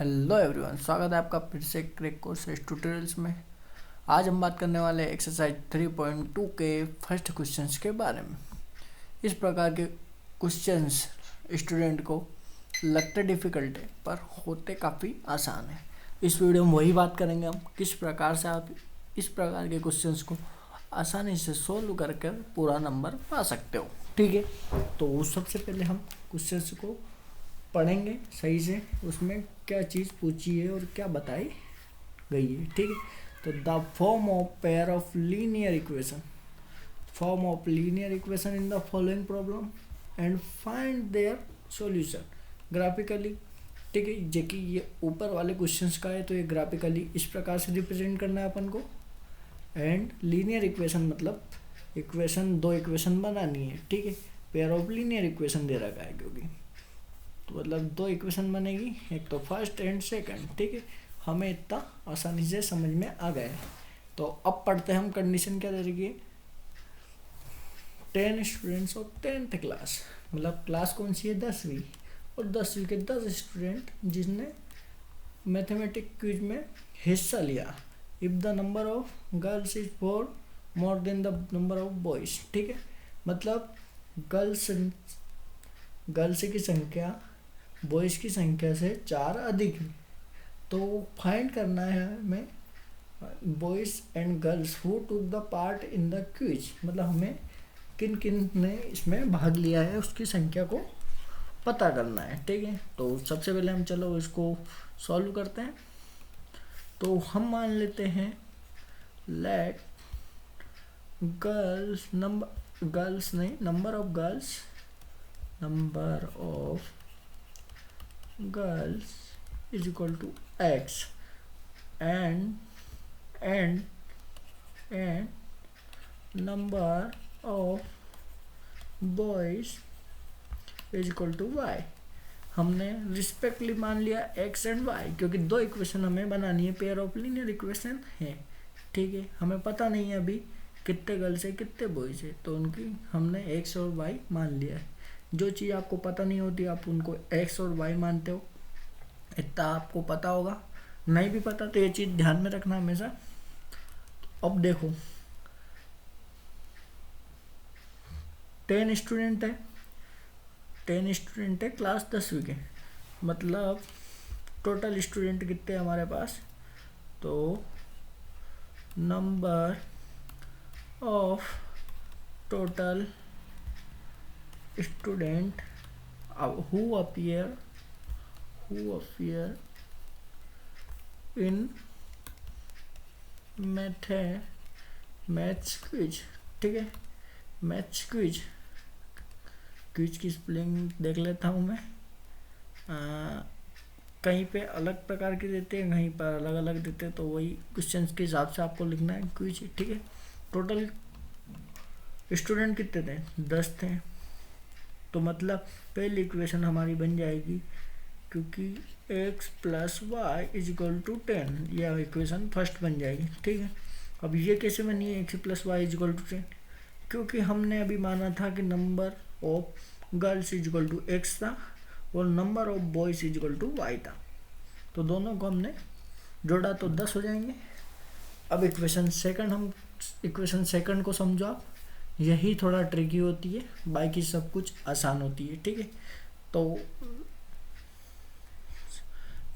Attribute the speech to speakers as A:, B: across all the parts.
A: Hello everyone, स्वागत है आपका फिर से क्रैक कोर्स ट्यूटोरियल्स में। आज हम बात करने वाले हैं एक्सरसाइज 3.2 के फर्स्ट क्वेश्चंस के बारे में। इस प्रकार के क्वेश्चंस स्टूडेंट को लगते डिफ़िकल्ट है पर होते काफ़ी आसान है। इस वीडियो में वही बात करेंगे हम किस प्रकार से आप इस प्रकार के क्वेश्चंस को आसानी से सोल्व करके पूरा नंबर पा सकते हो। ठीक है, तो सबसे पहले हम क्वेश्चंस को पढ़ेंगे सही से, उसमें क्या चीज़ पूछी है और क्या बताई गई है। ठीक है, तो the form of pair of linear equation in the following problem and find their solution graphically. ठीक है, जो कि ये ऊपर वाले क्वेश्चंस का है तो ये ग्राफिकली इस प्रकार से रिप्रेजेंट करना है अपन को। एंड लीनियर इक्वेशन मतलब दो इक्वेशन बनानी है। ठीक है, पेयर ऑफ लीनियर इक्वेशन दे रखा है क्योंकि तो मतलब दो इक्वेशन बनेगी, एक तो फर्स्ट एंड सेकंड। ठीक है, हमें इतना आसानी से समझ में आ गया है। तो अब पढ़ते हैं हम कंडीशन क्या दे रही है। 10 स्टूडेंट्स ऑफ 10th क्लास, मतलब क्लास कौन सी है 10वीं, और 10वीं के 10 स्टूडेंट जिसने मैथमेटिक क्विज में हिस्सा लिया। If the number of girls is more than the number of boys. ठीक है, मतलब गर्ल्स की संख्या बॉयज़ की संख्या से 4 अधिक है। तो फाइंड करना है हमें boys and girls who took the part in the quiz, मतलब हमें किन किन ने इसमें भाग लिया है उसकी संख्या को पता करना है। ठीक है, तो सबसे पहले हम चलो इसको सॉल्व करते हैं। तो हम मान लेते हैं let number of girls is equal to x and number of boys is equal to y। हमने रिस्पेक्टली मान लिया x एंड y क्योंकि दो इक्वेशन हमें बनानी है, पेयर ऑफ लीनियर इक्वेशन है। ठीक है, हमें पता नहीं है अभी कितने गर्ल्स है कितने बॉयज है, तो उनकी हमने x और y मान लिया है। जो चीज़ आपको पता नहीं होती आप उनको x और y मानते हो, इतना आपको पता होगा। नहीं भी पता तो ये चीज़ ध्यान में रखना हमेशा। अब देखो 10 स्टूडेंट है क्लास 10वीं के, मतलब टोटल स्टूडेंट कितने हैं हमारे पास, तो number of total student who appear in maths quiz. ठीक है, मैथ्स क्विज की स्पेलिंग देख लेता हूँ मैं। कहीं पे अलग प्रकार के देते हैं, कहीं पर अलग अलग देते हैं, तो वही क्वेश्चन के हिसाब से आपको लिखना है क्विज। ठीक है, टोटल स्टूडेंट कितने थे 10 थे, तो मतलब पहली इक्वेशन हमारी बन जाएगी क्योंकि x + y = 10, यह इक्वेशन फर्स्ट बन जाएगी। ठीक है, अब ये कैसे बनी है x + y = 10, क्योंकि हमने अभी माना था कि नंबर ऑफ गर्ल्स = x था और नंबर ऑफ बॉयज़ = y था, तो दोनों को हमने जोड़ा तो 10 हो जाएंगे। अब इक्वेशन सेकंड को समझो आप, यही थोड़ा ट्रिकी होती है, बाकी सब कुछ आसान होती है। ठीक है, तो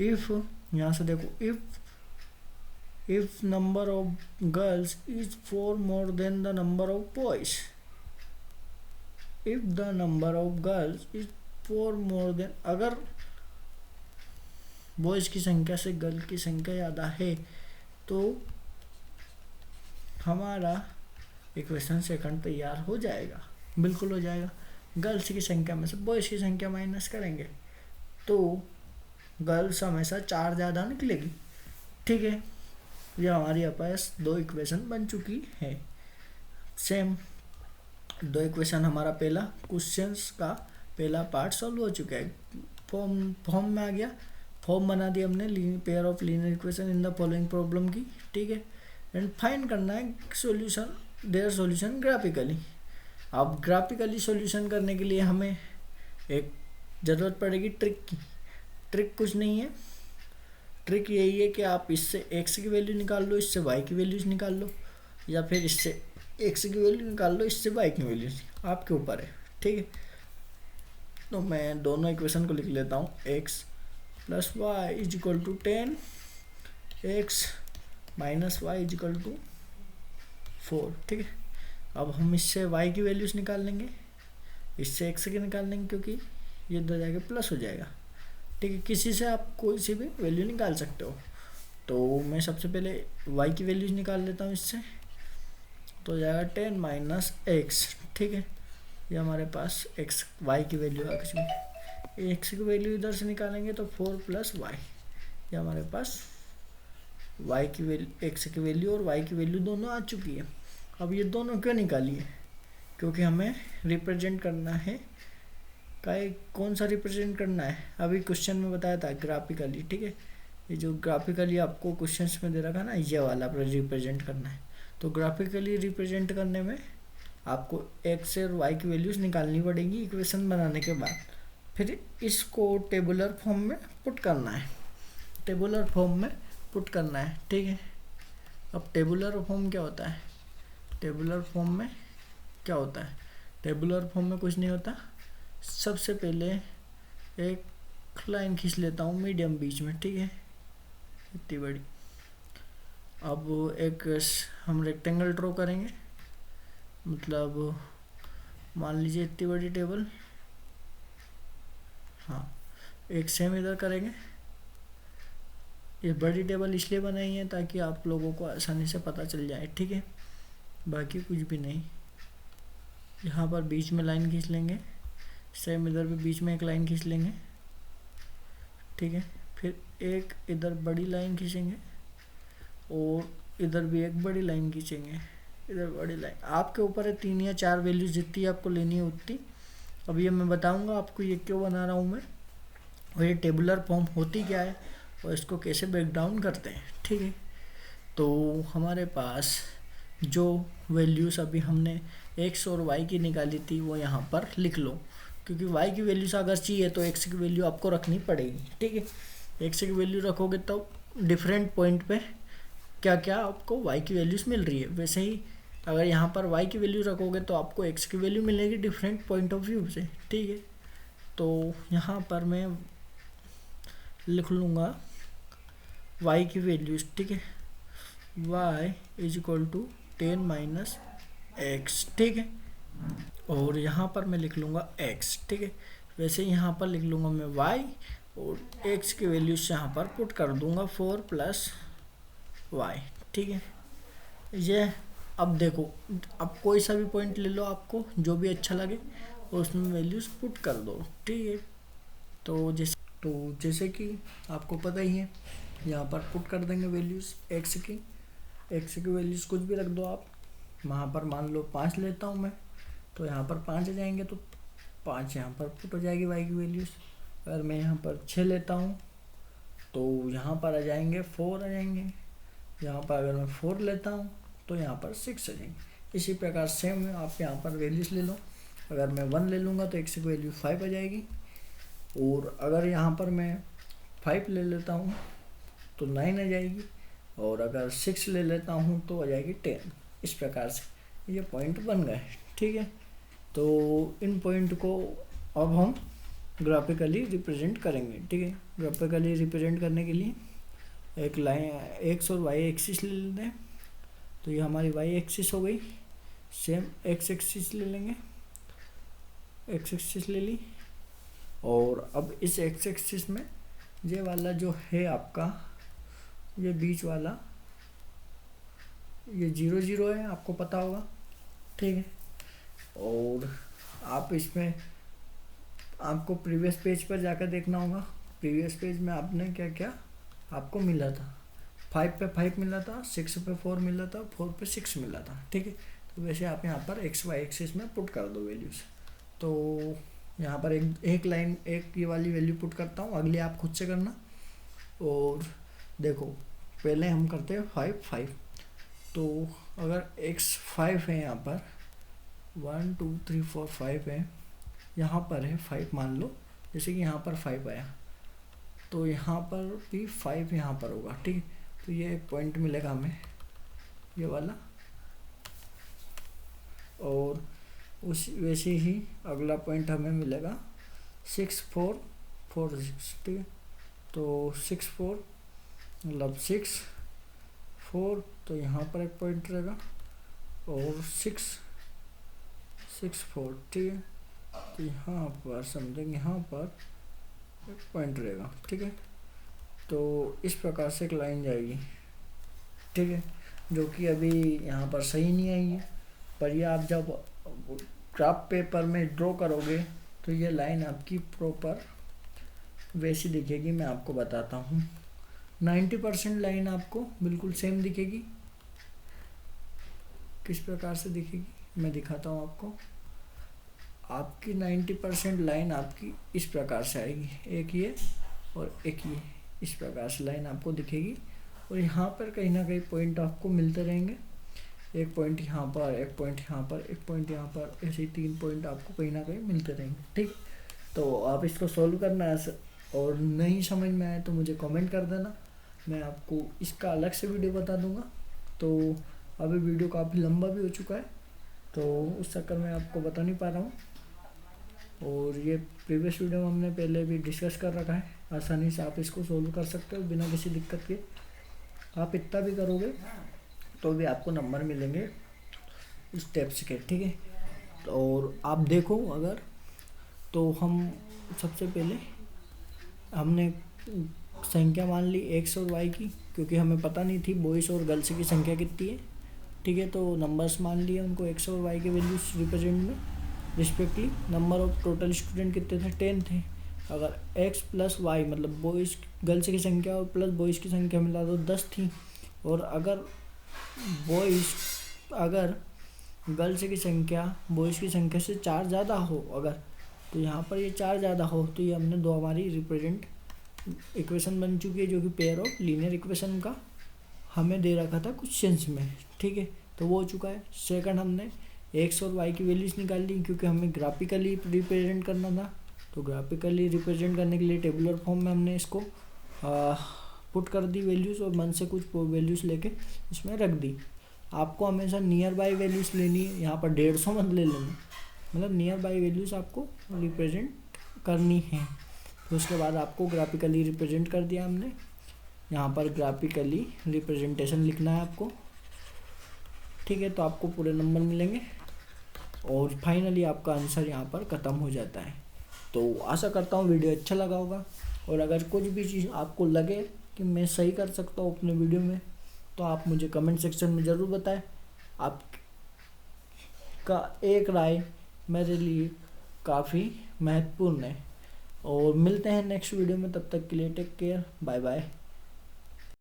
A: इफ यहाँ से देखो if number of girls is 4 more than the number of boys, if the number of girls is 4 more than, अगर बॉयज की संख्या से गर्ल की संख्या ज़्यादा है तो हमारा इक्वेशन सेकंड तैयार हो जाएगा, बिल्कुल हो जाएगा। गर्ल्स की संख्या में से बॉयज़ की संख्या माइनस करेंगे तो गर्ल्स हमेशा 4 ज़्यादा निकलेगी। ठीक है, ये हमारी पास दो इक्वेशन बन चुकी है। सेम दो इक्वेशन हमारा पहला क्वेश्चंस का पहला पार्ट सॉल्व हो चुका है। फॉर्म में आ गया, फॉर्म बना दिया हमने pair of linear equation in the following problem की। ठीक है, एंड फाइंड करना है देयर सॉल्यूशन ग्राफिकली। अब ग्राफिकली सॉल्यूशन करने के लिए हमें एक ज़रूरत पड़ेगी ट्रिक की। ट्रिक कुछ नहीं है, ट्रिक यही है कि आप इससे x की वैल्यू निकाल लो, इससे y की वैल्यूज निकाल लो, या फिर इससे x की वैल्यू निकाल लो, इससे y की वैल्यू, आपके ऊपर है, ठीक है। तो मैं दोनों इक्वेशन को लिख लेता हूँ, x plus y is equal to 10, x minus y is equal to 4, ठीक है। अब हम इससे y की वैल्यूज निकाल लेंगे, इससे x की निकाल लेंगे, क्योंकि ये दो जाके प्लस हो जाएगा, ठीक है। किसी से आप कोई सी भी वैल्यू निकाल सकते हो। तो मैं सबसे पहले y की वैल्यूज निकाल लेता हूँ इससे, तो जाएगा 10 माइनस एक्स, ठीक है। ये हमारे पास x y की वैल्यू आ गई, x की वैल्यू इधर से निकालेंगे तो 4 प्लस वाई, ये हमारे पास y की वैल्यू, x की वैल्यू और y की वैल्यू दोनों आ चुकी है। अब ये दोनों क्यों निकाली है, क्योंकि हमें रिप्रेजेंट करना है, कौन सा रिप्रेजेंट करना है, अभी क्वेश्चन में बताया था ग्राफिकली, ठीक है। ये जो ग्राफिकली आपको क्वेश्चंस में दे रखा है ना, ये वाला रिप्रेजेंट करना है। तो ग्राफिकली रिप्रेजेंट करने में आपको x और y की वैल्यूज निकालनी पड़ेगी इक्वेशन बनाने के बाद, फिर इसको टेबुलर फॉर्म में पुट करना है, टेबुलर फॉर्म में पुट करना है, ठीक है। अब टेबुलर फॉर्म क्या होता है, टेबुलर फॉर्म में क्या होता है, टेबुलर फॉर्म में कुछ नहीं होता। सबसे पहले एक लाइन खींच लेता हूँ मीडियम बीच में, ठीक है, इतनी बड़ी। अब एक हम रेक्टेंगल ड्रॉ करेंगे, मतलब मान लीजिए इतनी बड़ी टेबल, हाँ, एक सेम इधर करेंगे। ये बड़ी टेबल इसलिए बनाई है ताकि आप लोगों को आसानी से पता चल जाए, ठीक है, बाकी कुछ भी नहीं। यहाँ पर बीच में लाइन खींच लेंगे, सेम इधर भी बीच में एक लाइन खींच लेंगे, ठीक है। फिर एक इधर बड़ी लाइन खींचेंगे और इधर भी एक बड़ी लाइन खींचेंगे, इधर बड़ी लाइन। आपके ऊपर है 3 या 4 वैल्यूज जितनी आपको लेनी है उतनी। अब ये मैं बताऊंगा आपको ये क्यों बना रहा हूँ मैं, और ये टेबुलर फॉर्म होती क्या है और इसको कैसे ब्रेक डाउन करते हैं, ठीक है। तो हमारे पास जो वैल्यूज़ अभी हमने x और y की निकाली थी वो यहाँ पर लिख लो, क्योंकि y की वैल्यूज़ अगर चाहिए तो x की वैल्यू आपको रखनी पड़ेगी, ठीक है। x की वैल्यू रखोगे तो डिफरेंट पॉइंट पे क्या क्या आपको y की वैल्यूज़ मिल रही है, वैसे ही अगर यहाँ पर y की वैल्यू रखोगे तो आपको x की वैल्यू मिलेगी डिफरेंट पॉइंट ऑफ व्यू से, ठीक है। तो यहाँ पर मैं लिख लूँगा y की वैल्यूज़, ठीक है, y is equal to 10 minus x, ठीक है। और यहाँ पर मैं लिख लूँगा x, ठीक है। वैसे यहाँ पर लिख लूँगा मैं y और x की वैल्यूज यहाँ पर पुट कर दूँगा 4 प्लस y, ठीक है। ये अब देखो, अब कोई सा भी पॉइंट ले लो आपको जो भी अच्छा लगे और उसमें वैल्यूज पुट कर दो, ठीक है। तो जैसे कि आपको पता ही है, यहाँ पर पुट कर देंगे वैल्यूज x की वैल्यूज कुछ भी रख दो आप। वहाँ पर मान लो 5 लेता हूँ मैं, तो यहाँ पर 5 आ जाएंगे, तो 5 यहाँ पर पुट हो जाएगी y की वैल्यूज। अगर मैं यहाँ पर 6 लेता हूँ तो यहाँ पर आ जाएंगे 4 आ जाएंगे। यहाँ पर अगर मैं 4 लेता हूँ तो यहाँ पर 6 आ जाएंगे। इसी प्रकार सेम आप यहाँ पर वैल्यूज ले लो। अगर मैं 1 ले लूँगा तो x की वैल्यू 5 आ जाएगी, और अगर यहाँ पर मैं 5 ले लेता हूँ तो 9 आ जाएगी, और अगर 6 ले लेता हूँ तो आ जाएगी 10। इस प्रकार से ये पॉइंट बन गए, ठीक है। तो इन पॉइंट को अब हम ग्राफिकली रिप्रेजेंट करेंगे, ठीक है। ग्राफिकली रिप्रेजेंट करने के लिए एक लाइन x और y एक्सिस ले लेते हैं, तो ये हमारी y एक्सिस हो गई। सेम x एक्सिस ले लेंगे, x एक्सिस ले ली, और अब इस x एक्सिस में ये वाला जो है आपका, ये बीच वाला, ये 0 0 है, आपको पता होगा, ठीक है। और आप इसमें आपको प्रीवियस पेज पर जाकर देखना होगा। प्रीवियस पेज में आपने क्या क्या आपको मिला था, 5 पे 5 मिला था, 6 पे 4 मिला था, 4 पे 6 मिला था, ठीक है। तो वैसे आप यहाँ पर एक्स वाई एक्सिस में पुट कर दो वैल्यूज़। तो यहाँ पर एक लाइन एक ये वाली वैल्यू पुट करता हूँ, अगली आप खुद से करना। और देखो पहले हम करते हैं 5 5, तो अगर x 5 है, यहाँ पर 1 2 3 4 5 है, यहाँ पर है 5 मान लो, जैसे कि यहाँ पर 5 आया, तो यहाँ पर भी 5 यहाँ पर होगा, ठीक है। तो ये एक पॉइंट मिलेगा हमें, ये वाला। और उस वैसे ही अगला पॉइंट हमें मिलेगा 6 4 4 6, ठीक है। तो 6 4 मतलब 6 4, तो यहाँ पर एक पॉइंट रहेगा, और 6 6 4, ठीक है। तो यहाँ पर समझेंगे, यहाँ पर एक पॉइंट रहेगा, ठीक है। तो इस प्रकार से एक लाइन जाएगी, ठीक है, जो कि अभी यहाँ पर सही नहीं आई है, पर ये आप जब ग्राफ पेपर में ड्रॉ करोगे तो ये लाइन आपकी प्रॉपर वैसी दिखेगी। मैं आपको बताता हूँ, 90% लाइन आपको बिल्कुल सेम दिखेगी। किस प्रकार से दिखेगी मैं दिखाता हूँ आपको। आपकी 90% लाइन आपकी इस प्रकार से आएगी, एक ये और एक ये, इस प्रकार से लाइन आपको दिखेगी। और यहाँ पर कहीं ना कहीं पॉइंट आपको मिलते रहेंगे, एक पॉइंट यहाँ पर, एक पॉइंट यहाँ पर, एक पॉइंट यहाँ पर, ऐसे ही 3 पॉइंट आपको कहीं ना कहीं मिलते रहेंगे, ठीक। तो आप इसको सॉल्व करना है, और नहीं समझ में आए तो मुझे कमेंट कर देना, मैं आपको इसका अलग से वीडियो बता दूंगा। तो अभी वीडियो काफ़ी लंबा भी हो चुका है, तो उस चक्कर में आपको बता नहीं पा रहा हूँ। और ये प्रीवियस वीडियो में हमने पहले भी डिस्कस कर रखा है, आसानी से आप इसको सोल्व कर सकते हो बिना किसी दिक्कत के। आप इतना भी करोगे तो भी आपको नंबर मिलेंगे स्टेप्स के, ठीक है। और आप देखो अगर, तो हम सबसे पहले हमने संख्या मान ली एक्स और वाई की, क्योंकि हमें पता नहीं थी बॉयज़ और गर्ल्स की संख्या कितनी है, ठीक है। तो नंबर्स मान लिए उनको, एक्स और वाई के वैल्यूज रिप्रेजेंट में respectively. Number of total student कितने थे, 10 थे। अगर एक्स प्लस वाई मतलब बॉयज़ गर्ल्स की संख्या और प्लस बॉयज़ की संख्या मिला तो 10 थी। और अगर गर्ल्स की संख्या बॉयज़ की संख्या से 4 ज़्यादा हो अगर, तो यहाँ पर ये 4 ज़्यादा हो, तो ये हमने दो हमारी रिप्रेजेंट इक्वेशन बन चुकी है, जो कि पेयर ऑफ लीनियर इक्वेशन का हमें दे रखा था क्वेश्चंस में, ठीक है। तो वो हो चुका है। सेकंड, हमने एक्स और वाई की वैल्यूज़ निकाल ली, क्योंकि हमें ग्राफिकली रिप्रेजेंट करना था। तो ग्राफिकली रिप्रेजेंट करने के लिए टेबुलर फॉर्म में हमने इसको पुट कर दी वैल्यूज़, और मन से कुछ वैल्यूज़ लेके इसमें रख दी। आपको हमेशा नियर बाई वैल्यूज़ लेनी है, यहाँ पर 150 मत ले लेना, मतलब नियर बाई वैल्यूज़ आपको रिप्रेजेंट करनी है। तो उसके बाद आपको ग्राफिकली रिप्रेजेंट कर दिया हमने, यहाँ पर ग्राफिकली रिप्रेजेंटेशन लिखना है आपको, ठीक है। तो आपको पूरे नंबर मिलेंगे, और फाइनली आपका आंसर यहाँ पर ख़त्म हो जाता है। तो आशा करता हूँ वीडियो अच्छा लगा होगा, और अगर कुछ भी चीज़ आपको लगे कि मैं सही कर सकता हूँ अपने वीडियो में, तो आप मुझे कमेंट सेक्शन में ज़रूर बताएं। आपका एक राय मेरे लिए काफ़ी महत्वपूर्ण है। और मिलते हैं नेक्स्ट वीडियो में, तब तक के लिए टेक केयर, बाय बाय।